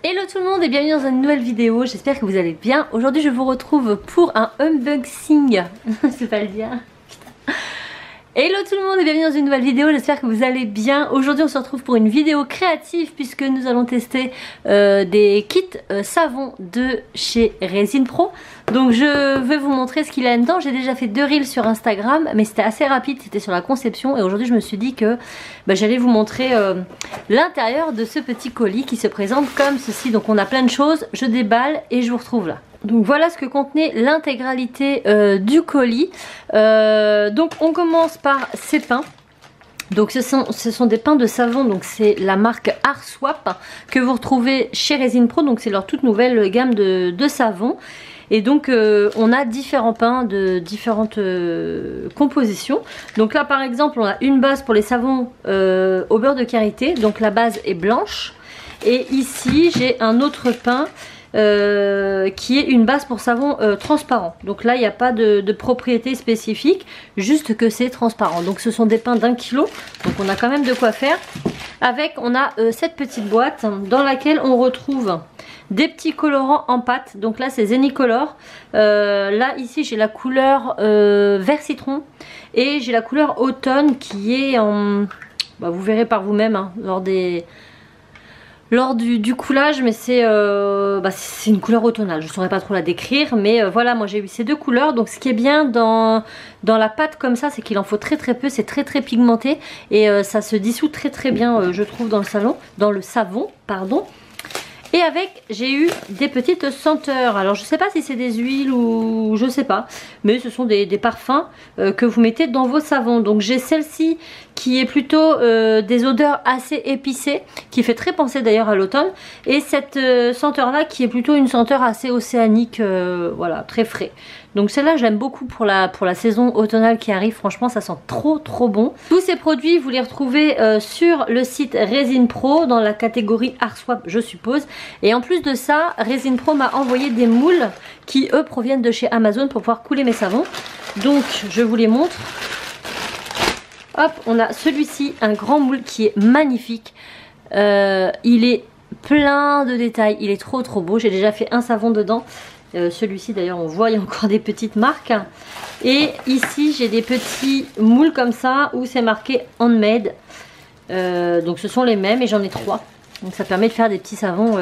Hello tout le monde et bienvenue dans une nouvelle vidéo, j'espère que vous allez bien. Aujourd'hui je vous retrouve pour un unboxing, je sais pas le dire. Hello tout le monde et bienvenue dans une nouvelle vidéo, j'espère que vous allez bien. Aujourd'hui on se retrouve pour une vidéo créative puisque nous allons tester des kits savons de chez Resin Pro. Donc je vais vous montrer ce qu'il y a dedans. J'ai déjà fait 2 reels sur Instagram mais c'était assez rapide, c'était sur la conception. Et aujourd'hui je me suis dit que j'allais vous montrer l'intérieur de ce petit colis qui se présente comme ceci. Donc on a plein de choses, je déballe et je vous retrouve là. Donc voilà ce que contenait l'intégralité du colis. Donc on commence par ces pains. Donc ce sont des pains de savon, donc c'est la marque Arswap que vous retrouvez chez Resin Pro. Donc c'est leur toute nouvelle gamme de savons. Et donc on a différents pains de différentes compositions. Donc là par exemple on a une base pour les savons au beurre de karité. Donc la base est blanche. Et ici j'ai un autre pain qui est une base pour savon transparent. Donc là il n'y a pas de propriété spécifique, juste que c'est transparent. Donc ce sont des pains d'1 kg, donc on a quand même de quoi faire. Avec on a cette petite boîte dans laquelle on retrouve des petits colorants en pâte. Donc là c'est Zenicolor. Là ici j'ai la couleur vert citron et j'ai la couleur automne qui est en... vous verrez par vous-même hein, lors du coulage, mais c'est une couleur automnale, je ne saurais pas trop la décrire, mais voilà, moi j'ai eu ces deux couleurs. Donc ce qui est bien dans la pâte comme ça, c'est qu'il en faut très peu, c'est très pigmenté et ça se dissout très bien, je trouve, dans le savon, pardon. Et avec, j'ai eu des petites senteurs. Alors je sais pas si c'est des huiles ou je sais pas, mais ce sont des parfums que vous mettez dans vos savons. Donc j'ai celle-ci qui est plutôt des odeurs assez épicées, qui fait très penser d'ailleurs à l'automne. Et cette senteur là qui est plutôt une senteur assez océanique, voilà, très frais. Donc celle-là j'aime beaucoup pour la saison automnale qui arrive, franchement ça sent trop bon. Tous ces produits vous les retrouvez sur le site Resin Pro dans la catégorie Arswap je suppose. Et en plus de ça, Resin Pro m'a envoyé des moules qui eux proviennent de chez Amazon pour pouvoir couler mes savons. Donc je vous les montre. Hop, on a celui-ci, un grand moule qui est magnifique. Il est plein de détails, il est trop beau. J'ai déjà fait un savon dedans. Celui-ci d'ailleurs on voit il y a encore des petites marques. Et ici j'ai des petits moules comme ça où c'est marqué handmade. Donc ce sont les mêmes et j'en ai 3. Donc ça permet de faire des petits savons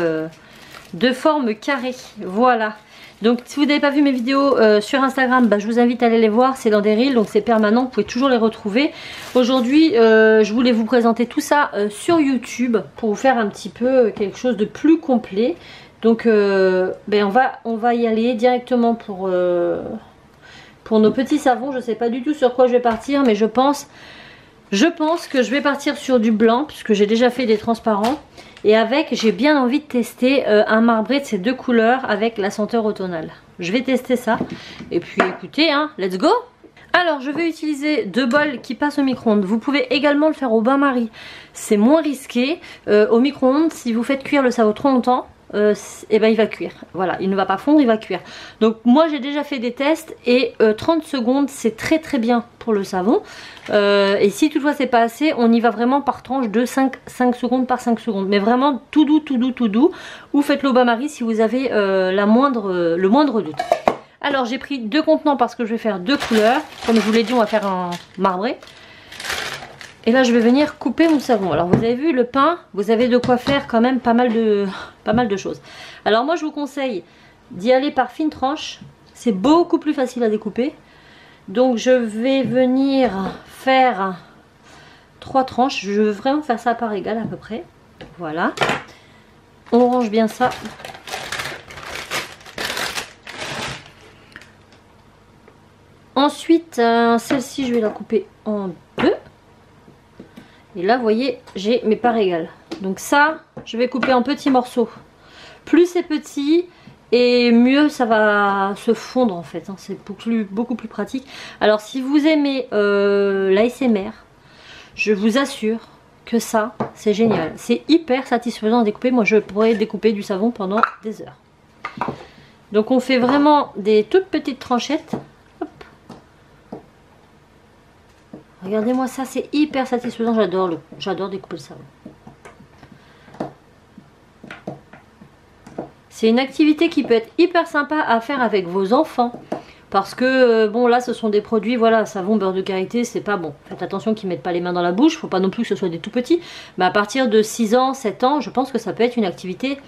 de forme carrée. Voilà. Donc si vous n'avez pas vu mes vidéos sur Instagram, je vous invite à aller les voir. C'est dans des reels, donc c'est permanent. Vous pouvez toujours les retrouver. Aujourd'hui, je voulais vous présenter tout ça sur YouTube pour vous faire un petit peu quelque chose de plus complet. Donc on va y aller directement pour nos petits savons. Je ne sais pas du tout sur quoi je vais partir, mais je pense que je vais partir sur du blanc puisque j'ai déjà fait des transparents. Et avec, j'ai bien envie de tester un marbré de ces deux couleurs avec la senteur automnale. Je vais tester ça. Et puis écoutez, hein, let's go! Alors je vais utiliser 2 bols qui passent au micro-ondes. Vous pouvez également le faire au bain-marie. C'est moins risqué. Au micro-ondes, si vous faites cuire le savon trop longtemps, il va cuire. Voilà, il ne va pas fondre, il va cuire. Donc moi j'ai déjà fait des tests et 30 secondes c'est très bien pour le savon. Et si toutefois c'est pas assez, on y va vraiment par tranche de 5 secondes par 5 secondes. Mais vraiment tout doux. Ou faites-le au bain-marie si vous avez le moindre doute. Alors j'ai pris 2 contenants parce que je vais faire 2 couleurs. Comme je vous l'ai dit, on va faire un marbré. Et là je vais venir couper mon savon. Alors vous avez vu le pain, vous avez de quoi faire quand même pas mal de choses. Alors moi je vous conseille d'y aller par fines tranches. C'est beaucoup plus facile à découper. Donc je vais venir faire 3 tranches. Je veux vraiment faire ça par égal à peu près. Voilà. On range bien ça. Ensuite celle-ci je vais la couper en 2. Et là vous voyez j'ai mes parts égales. Donc ça je vais couper en petits morceaux. Plus c'est petit et mieux ça va se fondre en fait, hein. C'est beaucoup plus pratique. Alors si vous aimez l'ASMR, je vous assure que ça c'est génial. C'est hyper satisfaisant à découper. Moi je pourrais découper du savon pendant des heures. Donc on fait vraiment des toutes petites tranchettes. Regardez-moi ça, c'est hyper satisfaisant, j'adore découper le savon. C'est une activité qui peut être hyper sympa à faire avec vos enfants. Parce que, bon, là, ce sont des produits, voilà, savon, beurre de karité, c'est pas bon. Faites attention qu'ils ne mettent pas les mains dans la bouche. Faut pas non plus que ce soit des tout petits. Mais à partir de 6 ans, 7 ans, je pense que ça peut être une activité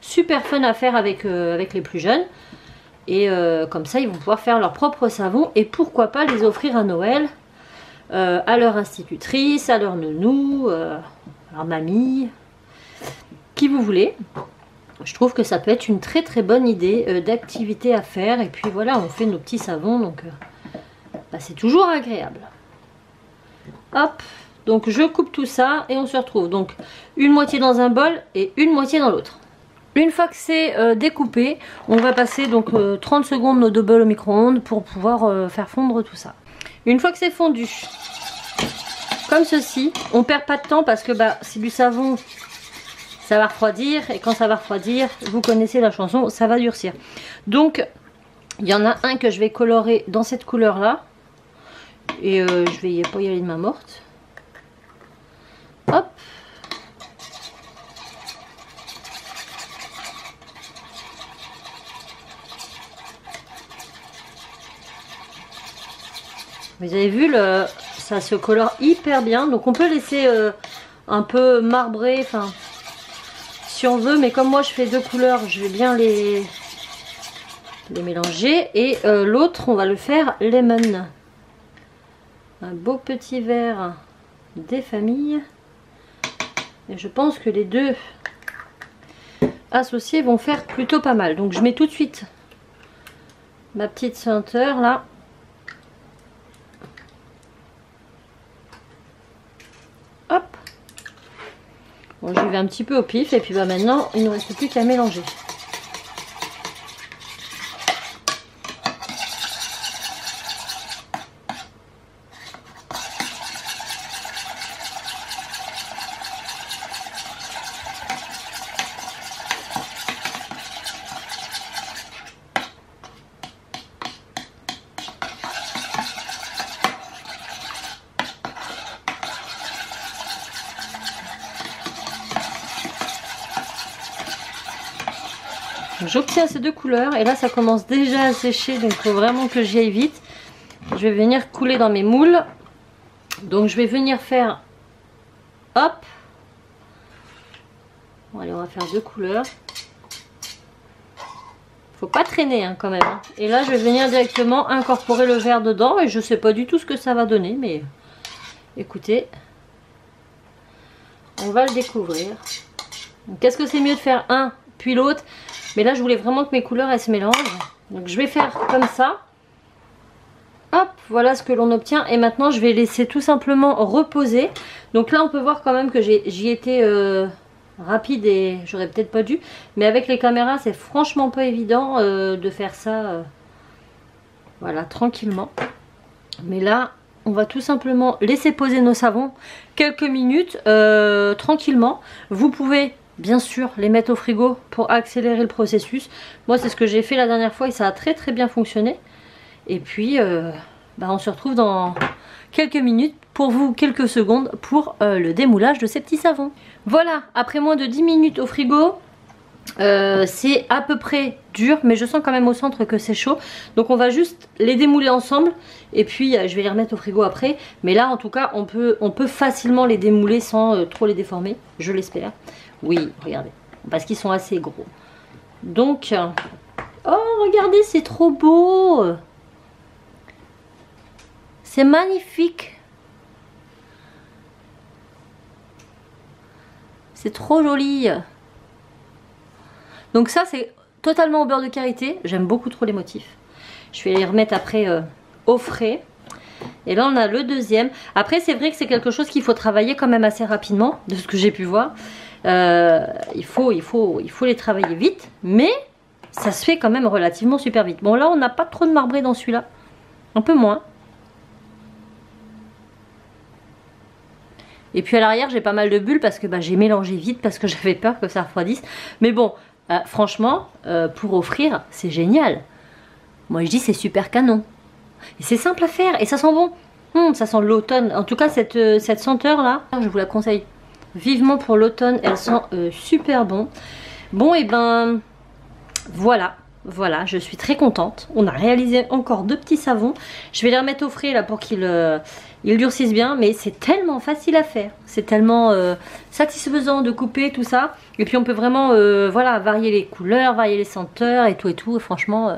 super fun à faire avec les plus jeunes. Et comme ça, ils vont pouvoir faire leur propre savon. Et pourquoi pas les offrir à Noël à leur institutrice, à leur nounou, à leur mamie, qui vous voulez. Je trouve que ça peut être une très très bonne idée d'activité à faire. Et puis voilà, on fait nos petits savons, donc bah, c'est toujours agréable. Hop, donc je coupe tout ça et on se retrouve. Donc une moitié dans un bol et une moitié dans l'autre. Une fois que c'est découpé, on va passer donc 30 secondes nos deux bols au micro-ondes pour pouvoir faire fondre tout ça. Une fois que c'est fondu, comme ceci, on perd pas de temps parce que bah, c'est du savon. Ça va refroidir et quand ça va refroidir, vous connaissez la chanson, ça va durcir. Donc, il y en a un que je vais colorer dans cette couleur-là. Et je vais pas y aller de main morte. Hop. Vous avez vu, ça se colore hyper bien. Donc on peut laisser un peu marbrer, enfin... si on veut, mais comme moi je fais deux couleurs, je vais bien les mélanger. Et l'autre, on va le faire lemon. Un beau petit verre des familles. Et je pense que les deux associés vont faire plutôt pas mal. Donc je mets tout de suite ma petite senteur là. Hop. Bon, j'y vais un petit peu au pif et puis bah maintenant il ne reste plus qu'à mélanger. J'obtiens ces deux couleurs et là ça commence déjà à sécher, donc il faut vraiment que j'y aille vite. Je vais venir couler dans mes moules. Donc je vais venir faire, hop, bon allez, on va faire deux couleurs. Faut pas traîner hein, quand même hein. Et là je vais venir directement incorporer le vert dedans et je sais pas du tout ce que ça va donner, mais écoutez, on va le découvrir. Qu'est-ce que c'est mieux de faire un puis l'autre? Mais là je voulais vraiment que mes couleurs elles se mélangent. Donc je vais faire comme ça. Hop, voilà ce que l'on obtient. Et maintenant je vais laisser tout simplement reposer. Donc là on peut voir quand même que j'y étais rapide et j'aurais peut-être pas dû. Mais avec les caméras c'est franchement pas évident de faire ça voilà, tranquillement. Mais là on va tout simplement laisser poser nos savons quelques minutes tranquillement. Vous pouvez bien sûr les mettre au frigo pour accélérer le processus. Moi c'est ce que j'ai fait la dernière fois et ça a très très bien fonctionné. Et puis bah, on se retrouve dans quelques minutes, pour vous quelques secondes, pour le démoulage de ces petits savons. Voilà, après moins de 10 minutes au frigo, c'est à peu près dur, mais je sens quand même au centre que c'est chaud. Donc on va juste les démouler ensemble et puis je vais les remettre au frigo après. Mais là en tout cas on peut facilement les démouler sans trop les déformer, je l'espère. Oui, regardez, parce qu'ils sont assez gros. Donc, oh regardez, c'est trop beau. C'est magnifique. C'est trop joli. Donc ça c'est totalement au beurre de karité. J'aime beaucoup trop les motifs. Je vais les remettre après au frais. Et là on a le deuxième. Après c'est vrai que c'est quelque chose qu'il faut travailler quand même assez rapidement, de ce que j'ai pu voir. Il faut les travailler vite, mais ça se fait quand même relativement super vite. Bon là on n'a pas trop de marbré dans celui-là, un peu moins. Et puis à l'arrière j'ai pas mal de bulles parce que bah, j'ai mélangé vite parce que j'avais peur que ça refroidisse. Mais bon, franchement, pour offrir c'est génial. Moi je dis c'est super canon. Et c'est simple à faire et ça sent bon. Ça sent l'automne. En tout cas cette senteur là, je vous la conseille vivement pour l'automne. Elle sent super bon. Bon et ben Voilà. Voilà, je suis très contente. On a réalisé encore 2 petits savons. Je vais les remettre au frais là pour qu'ils ils durcissent bien. Mais c'est tellement facile à faire. C'est tellement satisfaisant de couper tout ça. Et puis on peut vraiment voilà, varier les couleurs, varier les senteurs et tout et tout. Et franchement,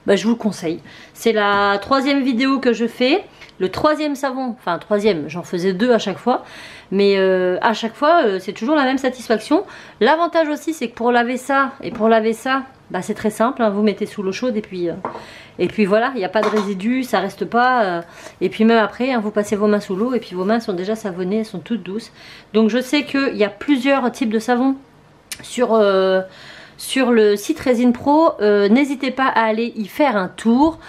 bah, je vous le conseille. C'est la 3e vidéo que je fais. Le 3e savon, enfin 3e, j'en faisais 2 à chaque fois. Mais à chaque fois, c'est toujours la même satisfaction. L'avantage aussi, c'est que pour laver ça et pour laver ça, bah, c'est très simple, hein, vous mettez sous l'eau chaude et puis voilà, il n'y a pas de résidus, ça reste pas. Et puis même après, hein, vous passez vos mains sous l'eau et puis vos mains sont déjà savonnées, elles sont toutes douces. Donc je sais qu'il y a plusieurs types de savons sur le site Resin Pro. N'hésitez pas à aller y faire un tour.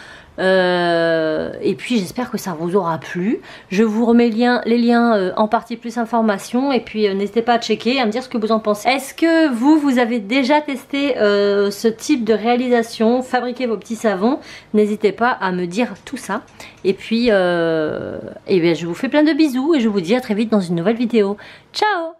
Et puis j'espère que ça vous aura plu. Je vous remets les liens en partie plus information. Et puis n'hésitez pas à checker, à me dire ce que vous en pensez. Est-ce que vous avez déjà testé ce type de réalisation, fabriquer vos petits savons? N'hésitez pas à me dire tout ça. Et puis bien, je vous fais plein de bisous et je vous dis à très vite dans une nouvelle vidéo. Ciao!